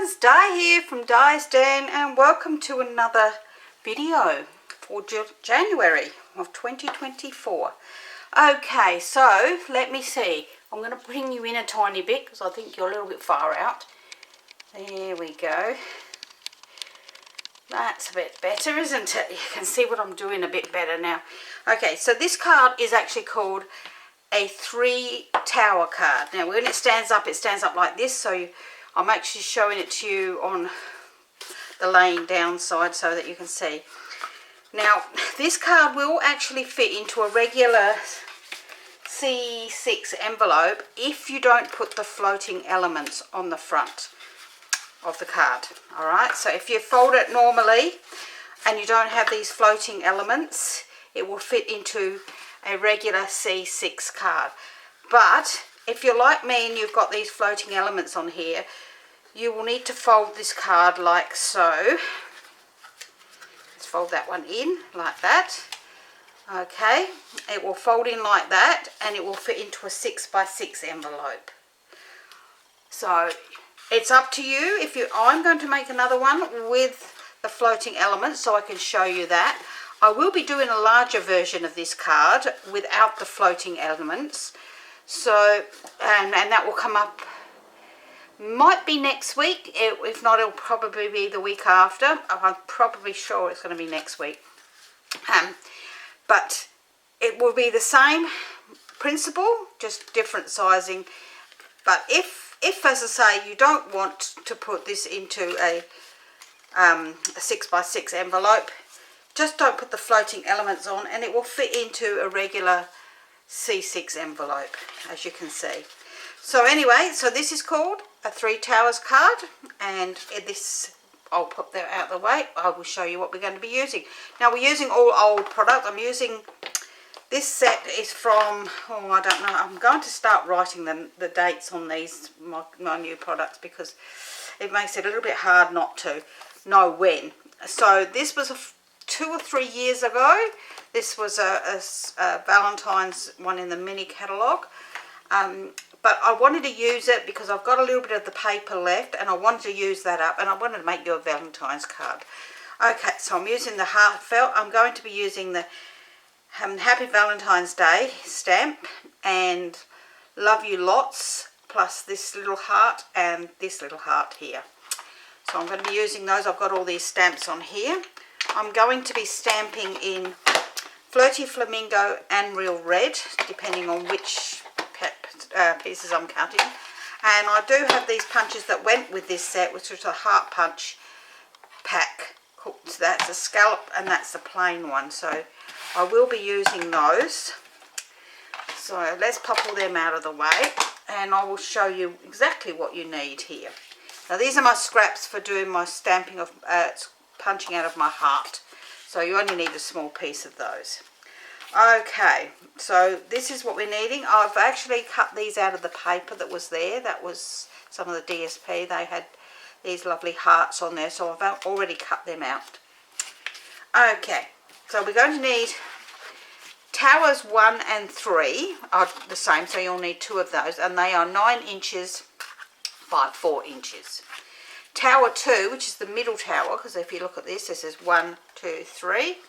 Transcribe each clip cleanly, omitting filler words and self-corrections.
friends, Di here from Di's Den, and welcome to another video for January of 2024. Okay, so let me see. I'm going to bring you in a tiny bit because I think you're a little bit far out. There we go. That's a bit better, isn't it? You can see what I'm doing a bit better now. Okay, so this card is actually called a 3-tower card. Now when it stands up like this, so I'm actually showing it to you on the laying down side so that you can see. Now this card will actually fit into a regular C6 envelope if you don't put the floating elements on the front of the card. Alright, so if you fold it normally and you don't have these floating elements, it will fit into a regular C6 card. But if you're like me and you've got these floating elements on here, you will need to fold this card like so. Let's fold that one in like that. Okay, it will fold in like that and it will fit into a 6x6 envelope. So it's up to you. I'm going to make another one with the floating elements so I can show you that. I will be doing a larger version of this card without the floating elements. So, and that will come up, might be next week. If not, it'll probably be the week after. I'm probably sure it's going to be next week. But it will be the same principle, just different sizing. But if as I say, you don't want to put this into a 6x6 envelope, just don't put the floating elements on and it will fit into a regular C6 envelope, as you can see. So anyway, so this is called a 3 towers card, and this, I'll put that out of the way. I will show you what we're going to be using. Now we're using all old product. I'm using, this set is from, oh I don't know, I'm going to start writing the dates on these, my new products, because it makes it a little bit hard not to know when. So this was 2 or 3 years ago. This was a Valentine's one in the mini catalogue. But I wanted to use it because I've got a little bit of the paper left and I wanted to use that up and I wanted to make you a Valentine's card. Okay, so I'm using the heartfelt. I'm going to be using the Happy Valentine's Day stamp and Love You Lots, plus this little heart and this little heart here. So I'm going to be using those. I've got all these stamps on here. I'm going to be stamping in Flirty Flamingo and Real Red, depending on which pieces I'm cutting. And I do have these punches that went with this set, which was a heart punch pack. So that's a scallop and that's a plain one. So I will be using those. So let's pop all them out of the way and I will show you exactly what you need here. Now these are my scraps for doing my stamping of punching out of my heart. So you only need a small piece of those. Okay, so this is what we're needing. I've actually cut these out of the paper that was there. That was some of the DSP. They had these lovely hearts on there, so I've already cut them out. Okay, so we're going to need towers 1 and 3 are the same, so you'll need 2 of those, and they are 9 inches by 4 inches. Tower 2, which is the middle tower, because if you look at this, this is 1, 2, 3.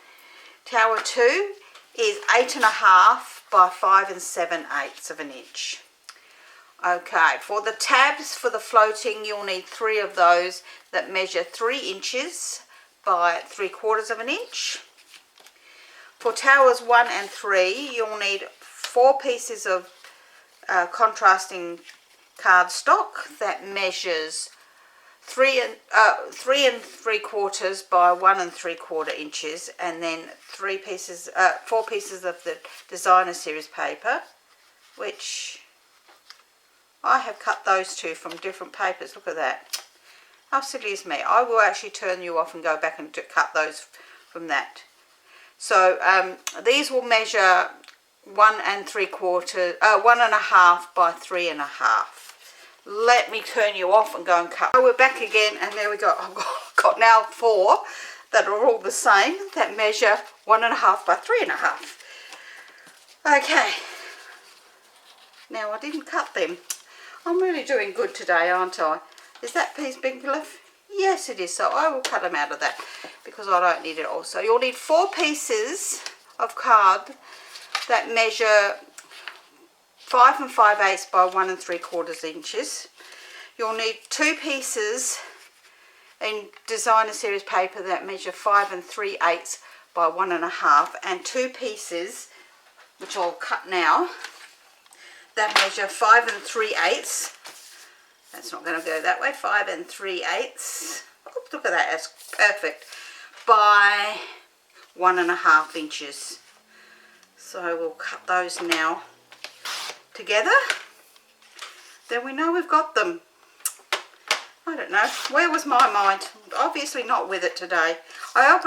Tower 2 is 8.5 by 5 7/8 of an inch. Okay, for the tabs for the floating, you'll need 3 of those that measure 3 inches by 3/4 of an inch. For towers 1 and 3, you'll need 4 pieces of contrasting cardstock that measures 3 3/3 by 1 3/4 inches, and then 4 pieces of the designer series paper, which I have cut those 2 from different papers. Look at that. How silly is me? I will actually turn you off and go back and cut those from that. So these will measure 1 1.5 by 3.5. Let me turn you off and go and cut. So we're back again, and there we go. I've got now 4 that are all the same, that measure 1.5 by 3.5. Okay, now I didn't cut them. I'm really doing good today, aren't I? Is that piece big enough? Yes, it is. So I will cut them out of that because I don't need it all. So you'll need 4 pieces of card that measure 5 5/8 by 1 3/4 inches. You'll need 2 pieces in designer series paper that measure 5 3/8 by 1 1/2, and 2 pieces, which I'll cut now, that measure 5 3/8. That's not going to go that way. 5 3/8. Oops, look at that, that's perfect. By 1 1/2 inches. So we'll cut those now together. Then we know we've got them. I don't know, where was my mind? Obviously not with it today. I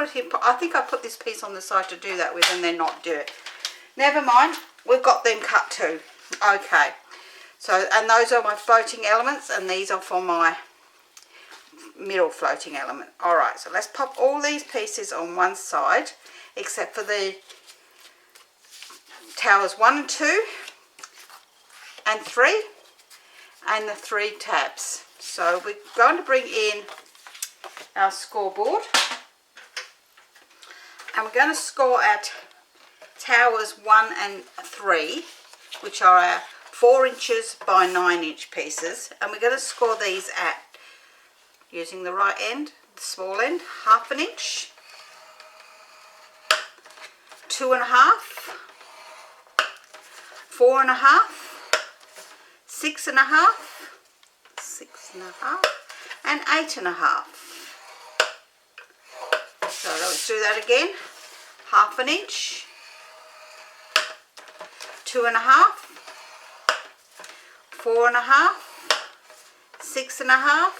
think I put this piece on the side to do that with and then not do it. Never mind, we've got them cut too. Okay, so, and those are my floating elements, and these are for my middle floating element. Alright, so let's pop all these pieces on one side, except for the towers 1 and 2 and 3 and the 3 tabs. So we're going to bring in our scoreboard, and we're going to score at towers 1 and 3, which are our 4 inches by 9 inch pieces, and we're going to score these at, using the right end, the small end, 1/2 inch, 2 1/2, 4 1/2, 6 1/2, 6 1/2, and 8 1/2. So let's do that again. 1/2 inch, 2 1/2, 4 1/2, 6 1/2,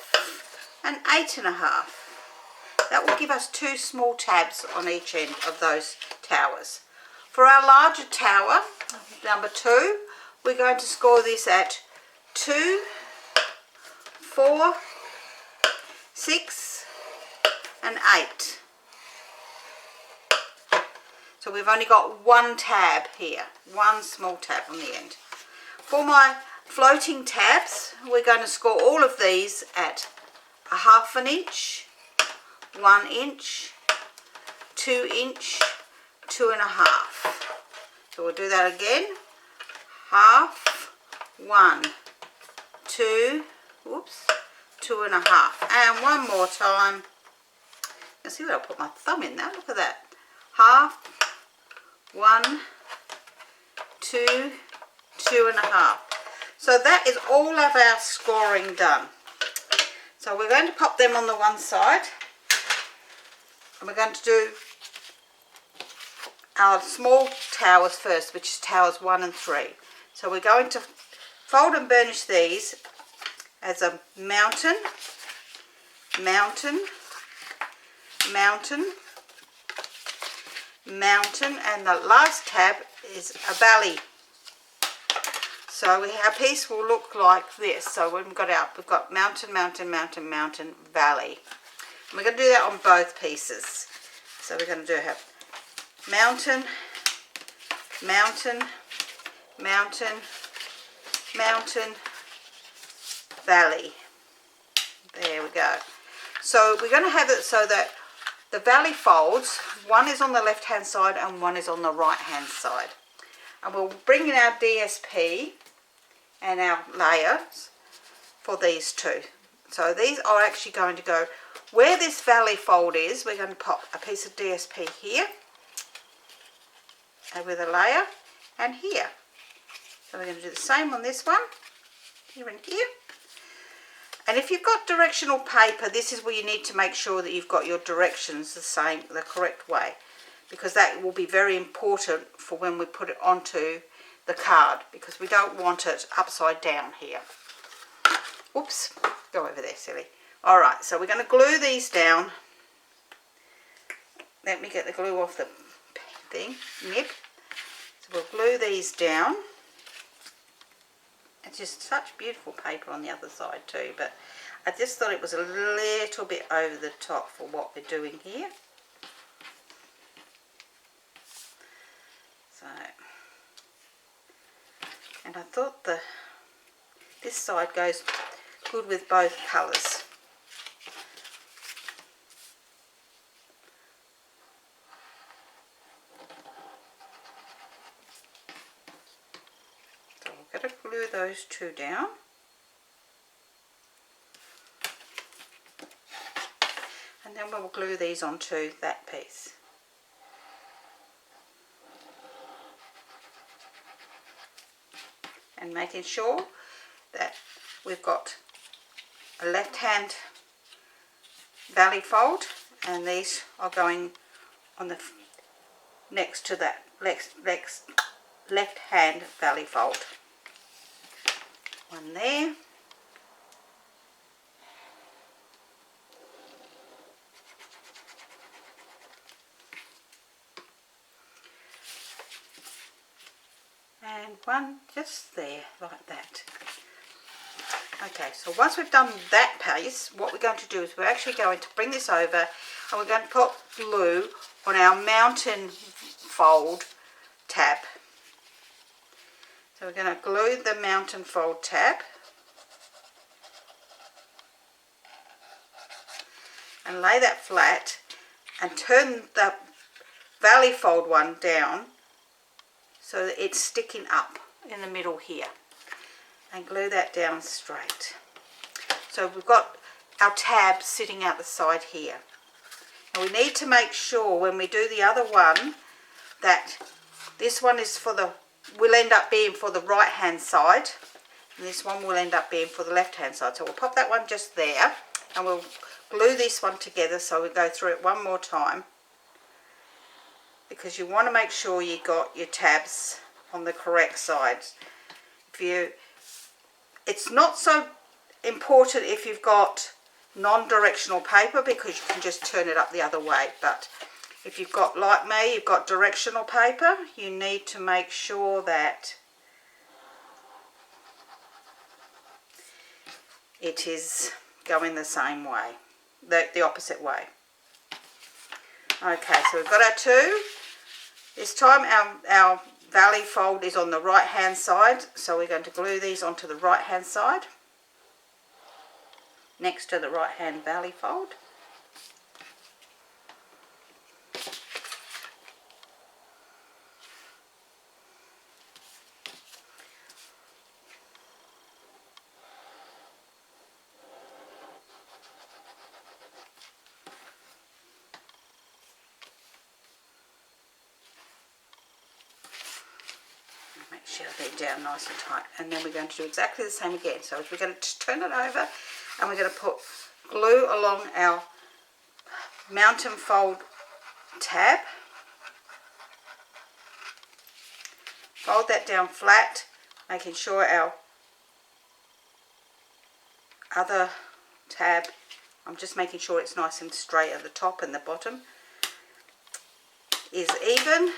and 8 1/2. That will give us 2 small tabs on each end of those towers. For our larger tower, number 2, we're going to score this at 2, 4, 6, and 8. So we've only got 1 tab here, 1 small tab on the end. For my floating tabs, we're going to score all of these at 1/2 inch, 1 inch, 2 inch, 2 1/2. So we'll do that again. 1/2, 1, 2, whoops, 2 1/2, and one more time. Let's see where I'll put my thumb in now. Look at that. 1/2, 1, 2, 2 1/2. So that is all of our scoring done. So we're going to pop them on the one side, and we're going to do our small towers first, which is towers 1 and 3. So we're going to fold and burnish these as a mountain, mountain, mountain, mountain, and the last tab is a valley. So our piece will look like this. So we've got mountain, mountain, mountain, mountain, valley. And we're going to do that on both pieces. So we're going to do mountain, mountain, mountain, mountain, valley. There we go. So we're going to have it so that the valley folds, one is on the left hand side and one is on the right hand side. And we'll bring in our DSP and our layers for these two. So these are actually going to go where this valley fold is. We're going to pop a piece of DSP here and with a layer, and here. So we're going to do the same on this one, here and here. And if you've got directional paper, this is where you need to make sure that you've got your directions the correct way, because that will be very important for when we put it onto the card, because we don't want it upside down here. Oops, go over there, silly. Alright, so we're going to glue these down. Let me get the glue off the thing, nib. So we'll glue these down. It's just such beautiful paper on the other side too, but I just thought it was a little bit over the top for what we're doing here. So, and I thought this side goes good with both colours. So we're going to glue those two down. And then we'll glue these onto that piece. And making sure that we've got a left hand valley fold, and these are going on the next to that left hand valley fold. One there. And one just there, like that. Okay, so once we've done that piece, what we're going to do is we're actually going to bring this over and we're going to put glue on our mountain fold tab. So we're going to glue the mountain fold tab and lay that flat and turn the valley fold one down so that it's sticking up in the middle here, and glue that down straight. So we've got our tab sitting out the side here. Now we need to make sure when we do the other one that this one is will end up being for the right hand side, and this one will end up being for the left hand side. So we'll pop that one just there, and we'll glue this one together. So we'll go through it one more time, because you want to make sure you got your tabs on the correct sides. It's not so important if you've got non-directional paper, because you can just turn it up the other way, but if you've got, like me, you've got directional paper, you need to make sure that it is going the same way, the opposite way. Okay, so we've got our two. This time our valley fold is on the right hand side, so we're going to glue these onto the right hand side next to the right hand valley fold. Make sure they're down nice and tight, and then we're going to do exactly the same again. So we're going to turn it over and we're going to put glue along our mountain fold tab, fold that down flat, making sure our other tab, I'm just making sure it's nice and straight at the top and the bottom is even.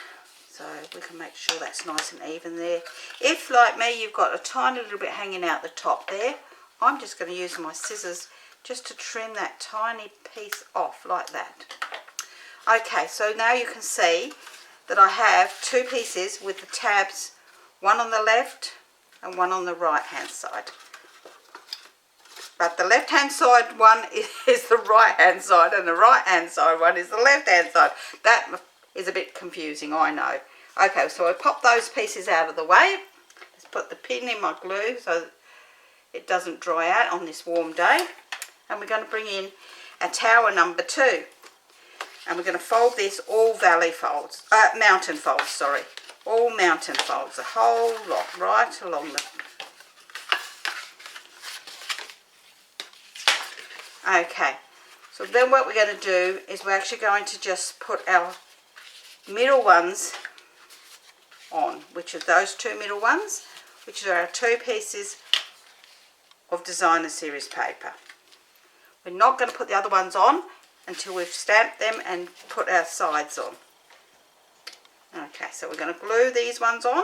So we can make sure that's nice and even there. If, like me, you've got a tiny little bit hanging out the top there, I'm just going to use my scissors just to trim that tiny piece off like that. Okay, so now you can see that I have two pieces with the tabs, one on the left and one on the right hand side. But the left hand side one is the right hand side, and the right hand side one is the left hand side. That is a bit confusing, I know. Okay, so I pop those pieces out of the way. Let's put the pin in my glue so it doesn't dry out on this warm day. And we're going to bring in our tower number 2. And we're going to fold this all valley folds, mountain folds, sorry. All mountain folds, a whole lot right along the... Okay, so then what we're going to do is we're actually going to just put our middle ones on, which are those two middle ones, which are our two pieces of designer series paper. We're not going to put the other ones on until we've stamped them and put our sides on. Okay, so we're going to glue these ones on.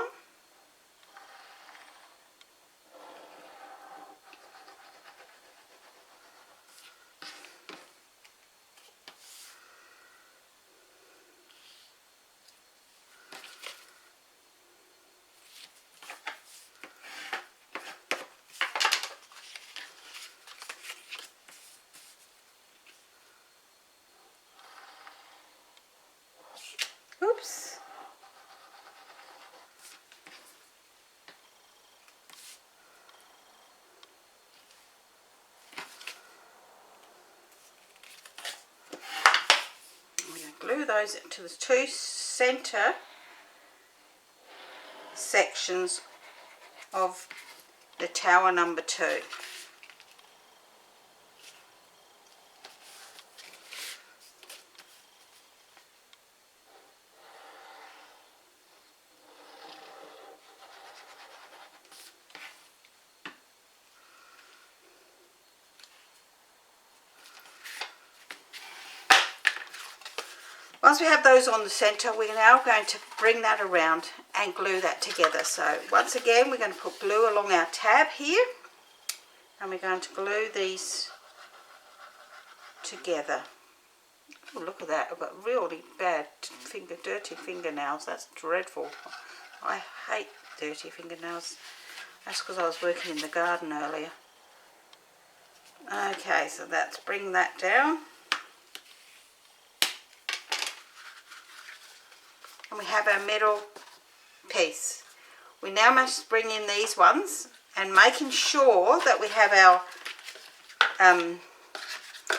glue those into the two center sections of the tower number 2. Once we have those on the center, we're now going to bring that around and glue that together. So once again, we're going to put glue along our tab here, and we're going to glue these together. Oh, look at that. I've got really bad dirty fingernails. That's dreadful. I hate dirty fingernails. That's because I was working in the garden earlier. Okay, so let's bring that down. And we have our middle piece. We now must bring in these ones and making sure that we have our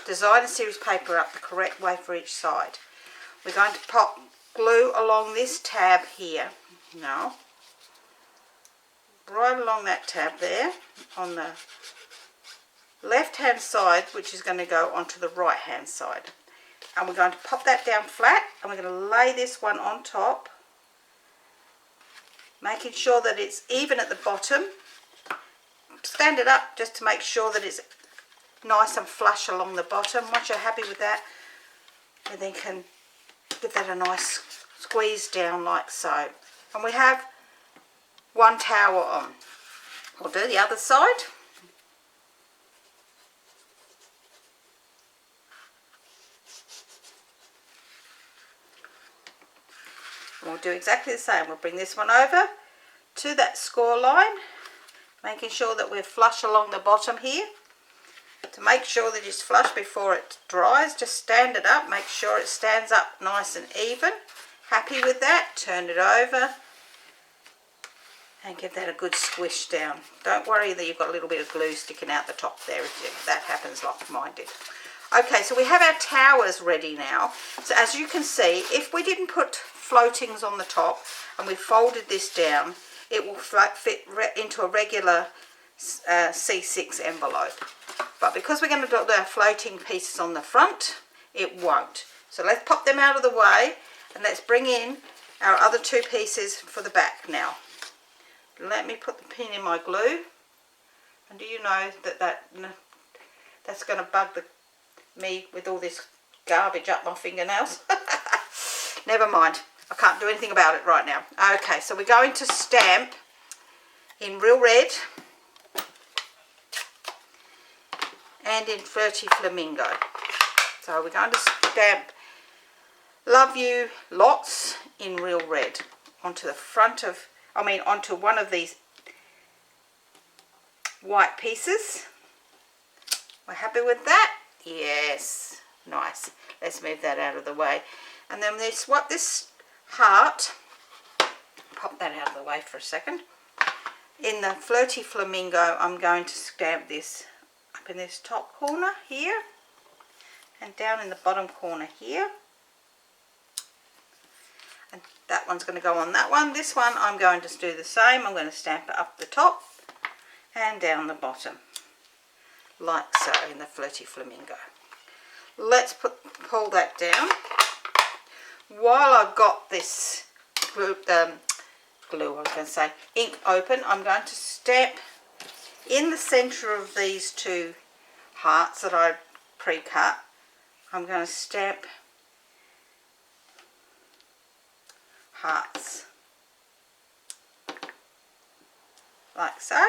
designer series paper up the correct way for each side. We're going to pop glue along this tab here now, right along that tab there on the left hand side, which is going to go onto the right hand side. And we're going to pop that down flat, and we're going to lay this one on top, making sure that it's even at the bottom. Stand it up just to make sure that it's nice and flush along the bottom. Once you're happy with that, we then can give that a nice squeeze down like so. And we have one tower on. We'll do the other side. We'll do exactly the same. We'll bring this one over to that score line, making sure that we're flush along the bottom here. To make sure that it's flush before it dries, just stand it up, make sure it stands up nice and even. Happy with that, turn it over and give that a good squish down. Don't worry that you've got a little bit of glue sticking out the top there if that happens like mine did. Okay, so we have our towers ready now. So as you can see, if we didn't put floatings on the top and we folded this down, it will fit into a regular C6 envelope. But because we're going to do our floating pieces on the front, it won't. So let's pop them out of the way and let's bring in our other two pieces for the back now. Let me put the pin in my glue. And do you know that's going to bug me with all this garbage up my fingernails? Never mind. I can't do anything about it right now. Okay, so we're going to stamp in real red and in Flirty Flamingo. So we're going to stamp Love You Lots in real red onto the front of, onto one of these white pieces. We're happy with that? Yes, nice. Let's move that out of the way. And then this heart, pop that out of the way for a second. In the Flirty Flamingo, I'm going to stamp this up in this top corner here and down in the bottom corner here. And that one's going to go on that one. This one I'm going to do the same. I'm going to stamp it up the top and down the bottom, like so in the Flirty Flamingo. Let's pull that down. While I've got this ink open, I'm going to stamp in the centre of these two hearts that I pre-cut. I'm going to stamp hearts like so.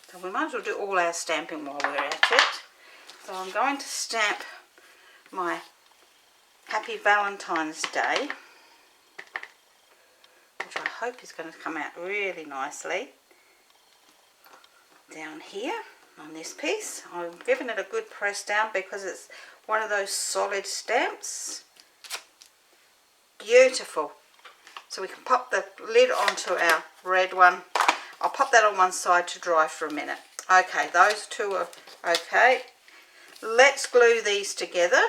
So we might as well do all our stamping while we're at it. So I'm going to stamp my Happy Valentine's Day, which I hope is going to come out really nicely, down here on this piece. I've given it a good press down because it's one of those solid stamps. Beautiful. So we can pop the lid onto our red one. I'll pop that on one side to dry for a minute. Okay, those two are okay. Let's glue these together.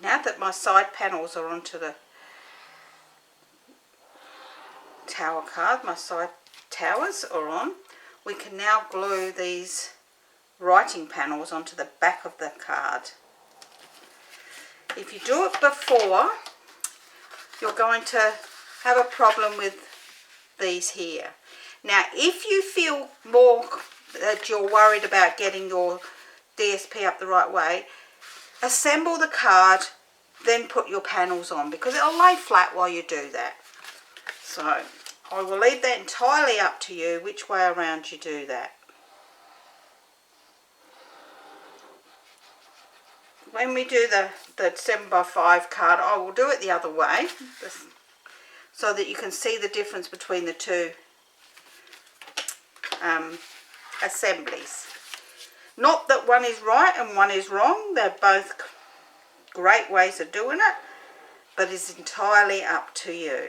Now that my side panels are onto the tower card, my side towers are on, we can now glue these writing panels onto the back of the card. If you do it before, you're going to have a problem with these here. Now, if you feel more that you're worried about getting your DSP up the right way, assemble the card, then put your panels on, because it'll lay flat while you do that. So I will leave that entirely up to you which way around you do that. When we do the 7x5 card, I will do it the other way, so that you can see the difference between the two assemblies. Not that one is right and one is wrong, they're both great ways of doing it, but it's entirely up to you.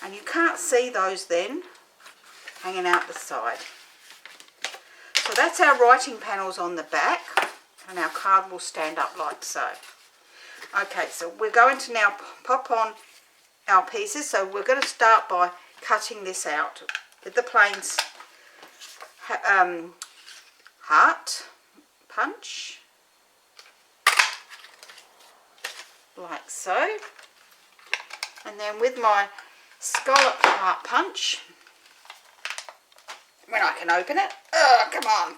And you can't see those then hanging out the side. So that's our writing panels on the back, and our card will stand up like so. Okay, so we're going to now pop on our pieces. So we're going to start by cutting this out with the plain heart punch, like so, and then with my scallop heart punch, when I can open it, come on,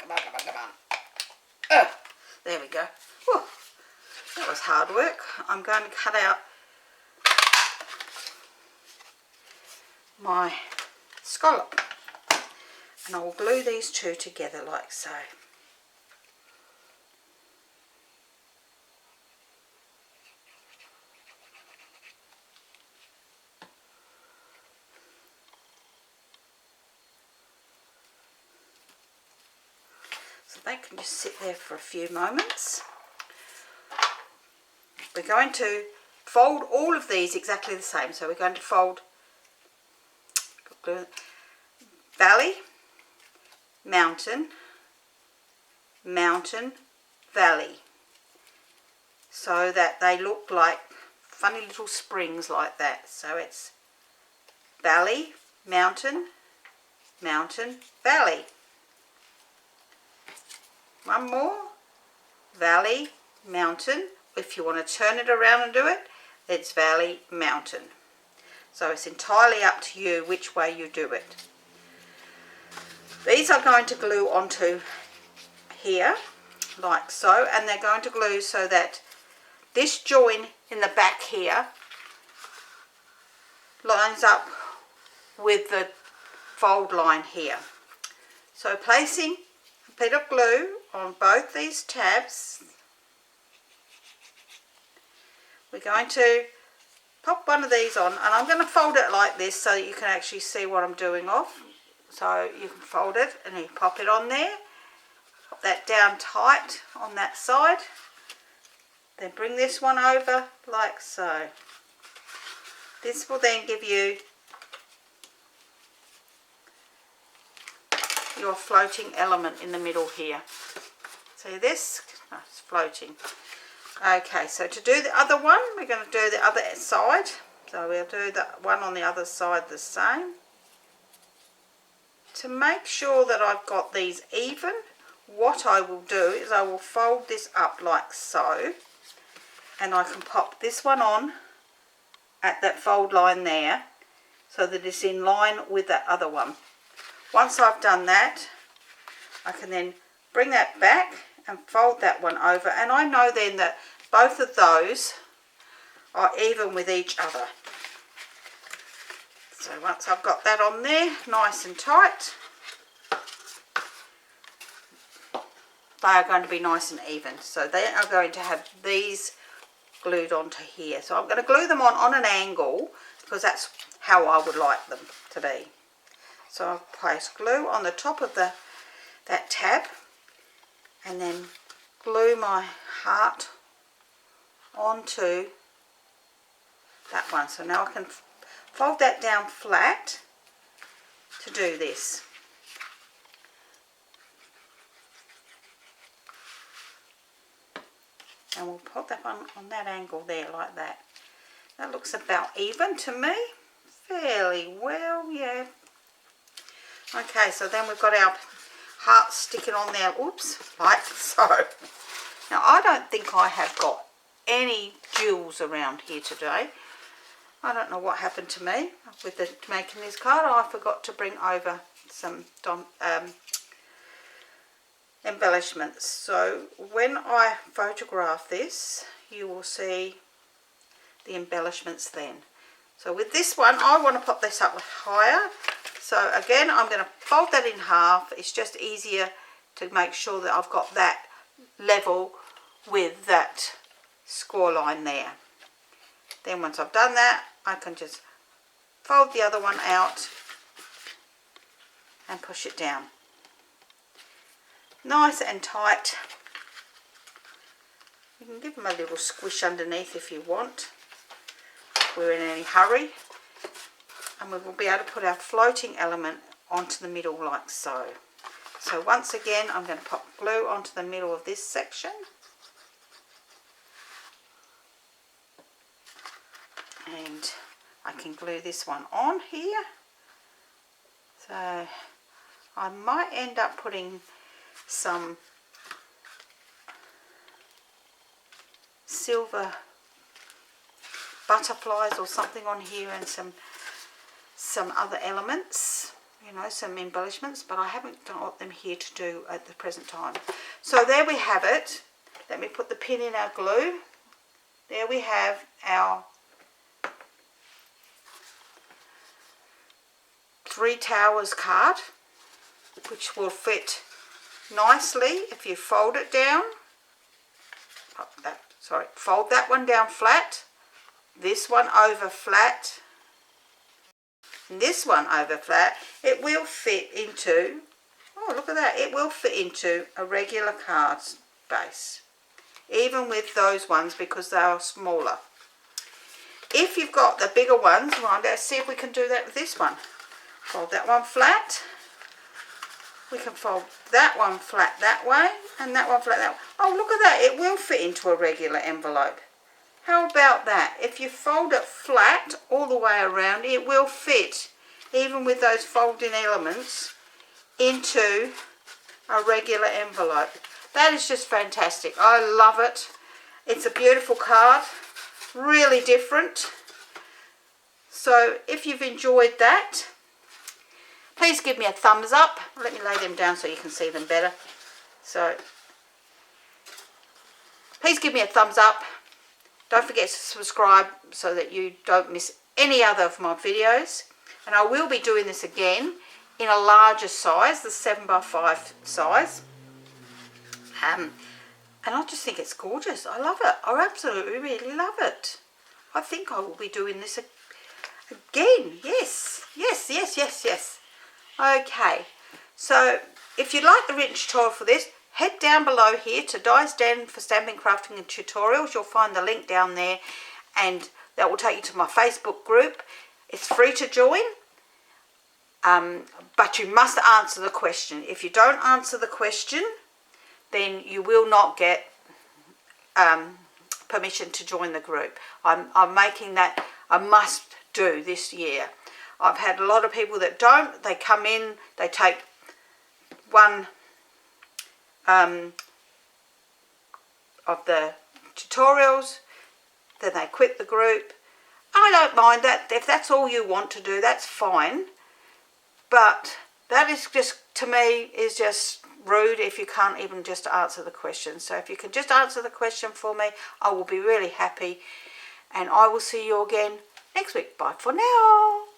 there we go. Whew, that was hard work. I'm going to cut out my scallop, and I will glue these two together like so. So they can just sit there for a few moments. We're going to fold all of these exactly the same. So we're going to fold valley, mountain, mountain, valley, so that they look like funny little springs like that. So it's valley, mountain, mountain, valley. One more, valley, mountain. If you want to turn it around and do it, it's valley, mountain. So it's entirely up to you which way you do it. These are going to glue onto here, like so, and they're going to glue so that this join in the back here lines up with the fold line here. So placing a bit of glue on both these tabs, we're going to pop one of these on, and I'm going to fold it like this so that you can actually see what I'm doing off. So you can fold it and you pop it on there, pop that down tight on that side, then bring this one over like so. This will then give you your floating element in the middle here. See this? Oh, it's floating. Okay, so to do the other one, we're going to do the other side. So we'll do the one on the other side the same. To make sure that I've got these even, what I will do is I will fold this up like so, and I can pop this one on at that fold line there so that it's in line with that other one. Once I've done that, I can then bring that back and fold that one over, and I know then that both of those are even with each other. So once I've got that on there nice and tight, they are going to be nice and even. So they are going to have these glued onto here. So I'm going to glue them on an angle because that's how I would like them to be. So I'll place glue on the top of that tab and then glue my heart onto that one. So now I can fold that down flat to do this. And we'll put that one on that angle there like that. That looks about even to me. Fairly well, yeah. Okay, so then we've got our heart sticking on there. Oops, like so. Now I don't think I have got any jewels around here today. I don't know what happened to me with making this card. I forgot to bring over some embellishments. So when I photograph this, you will see the embellishments then. So with this one, I want to pop this up higher. So again, I'm going to fold that in half. It's just easier to make sure that I've got that level with that score line there. Then once I've done that, I can just fold the other one out and push it down. Nice and tight. You can give them a little squish underneath if you want, if we're in any hurry. And we will be able to put our floating element onto the middle like so. So once again, I'm going to pop glue onto the middle of this section. And I can glue this one on here. So I might end up putting some silver butterflies or something on here and some other elements, you know, some embellishments, but I haven't got them here to do at the present time. So there we have it. Let me put the pin in our glue. There we have our 3 Towers card, which will fit nicely if you fold it down. Fold that one down flat, this one over flat, and this one over flat. It will fit into, oh look at that, it will fit into a regular card base, even with those ones because they are smaller. If you've got the bigger ones, well, let's see if we can do that with this one. Fold that one flat. We can fold that one flat that way and that one flat that way. Oh, look at that. It will fit into a regular envelope. How about that? If you fold it flat all the way around, it will fit, even with those folding elements, into a regular envelope. That is just fantastic. I love it. It's a beautiful card. Really different. So if you've enjoyed that, please give me a thumbs up. Let me lay them down so you can see them better. So please give me a thumbs up. Don't forget to subscribe so that you don't miss any other of my videos. And I will be doing this again in a larger size, the 7x5 size. And I just think it's gorgeous. I love it. I absolutely really love it. I think I will be doing this again. Yes, yes, yes, yes, yes. Okay, so if you'd like the written tutorial for this, head down below here to Di's Den for Stamping, Crafting and Tutorials. You'll find the link down there and that will take you to my Facebook group. It's free to join, but you must answer the question. If you don't answer the question, then you will not get permission to join the group. I'm making that a must do this year. I've had a lot of people that don't. They come in, they take one of the tutorials, then they quit the group. I don't mind that. If that's all you want to do, that's fine. But that is just, to me, is just rude if you can't even just answer the question. So if you can just answer the question for me, I will be really happy. And I will see you again next week. Bye for now.